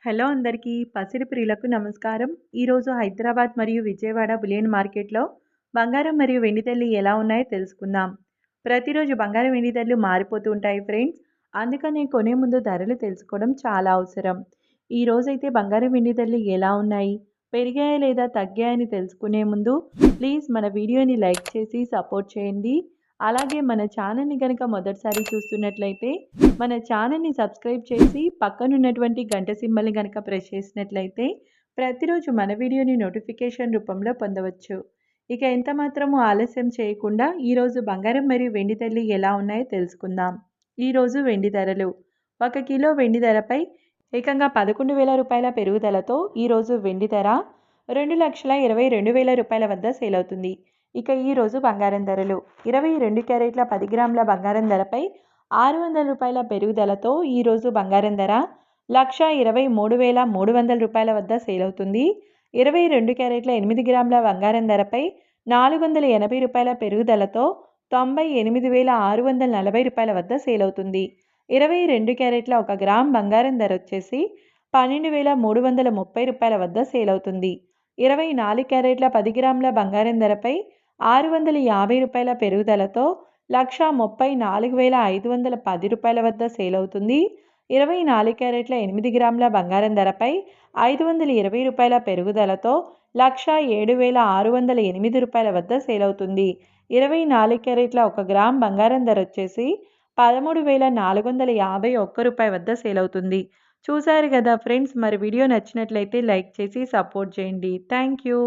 Hello అందరికీ పసిడి ప్రియులకు నమస్కారం. ఈరోజు హైదరాబాద్ మరియు విజయవాడ బులియన్ మార్కెట్‌లో బంగారం మరియు వెండి ధరలు ఎలా ఉన్నాయో తెలుసుకుందాం. ప్రతిరోజు బంగారం వెండి ధరలు మారిపోతూ ఉంటాయి ఫ్రెండ్స్. అందుకనే కొనే ముందు ధరలు తెలుసుకోవడం చాలా అవసరం. ఈ రోజైతే బంగారం వెండి ధరలు ఎలా ఉన్నాయి? పెరిగాయా లేదా తగ్గాయని తెలుసుకునే ముందు ప్లీజ్ మన వీడియోని లైక్ చేసి సపోర్ట్ చేయండి. అలాగే మన ఛానల్‌ని గనక మొదటిసారి చూస్తున్నట్లయితే మన ఛానల్‌ని సబ్స్క్రైబ్ చేసి పక్కనున్నటువంటి గంట సింబల్‌ని గనక ప్రెస్ చేసినట్లయితే ప్రతిరోజు మన వీడియోని నోటిఫికేషన్ రూపంలో పొందవచ్చు. ఇక ఎంత మాత్రము ఆలస్యం చేయకుండా ఈరోజు బంగారం మరియు వెండి ధరలు ఎలా ఉన్నాయో తెలుసుకుందాం. ఈరోజు వెండి ధరలు 1 కిలో వెండి ధరపై ఏకంగా రూ. 11,000 పెరుగుదలతో ఈరోజు వెండి ధర రూ. 2,22,000 వద్ద సేల్ అవుతుంది. ఇక ఈరోజు బంగారం ధరలు 22 క్యారెట్ల 10 గ్రాముల బంగారం ధరపై రూ. 600 పెరుగుదలతో ఈరోజు బంగారం ధర రూ. 1,23,300 వద్ద సేల్ అవుతుంది. 22 క్యారెట్ల 8 గ్రాముల బంగారం ధరపై రూ. 480 పెరుగుదలతో రూ. 98,640 వద్ద సేల్ అవుతుంది. 22 క్యారెట్ల 1 గ్రామ్ బంగారం ధర వచ్చేసి రూ. 12,330 వద్ద సేల్ అవుతుంది. 24 క్యారెట్ల 10 గ్రాముల బంగారం ధరపై రూ. 650 పెరుగుదలతో రూ. 1,34,510 వద్ద సేల్ అవుతుంది. 24 క్యారెట్ల 8 గ్రాముల బంగారం ధరపై రూ. 520 పెరుగుదలతో రూ. 7,608 వద్ద సేల్ అవుతుంది. 24 క్యారెట్ల 1 గ్రామ్ బంగారం ధర వచ్చేసి రూ. 13,451 వద్ద సేల్ అవుతుంది. చూశారు కదా ఫ్రెండ్స్, మరి వీడియో నచ్చినట్లయితే లైక్ చేసి సపోర్ట్ చేయండి. Thank you.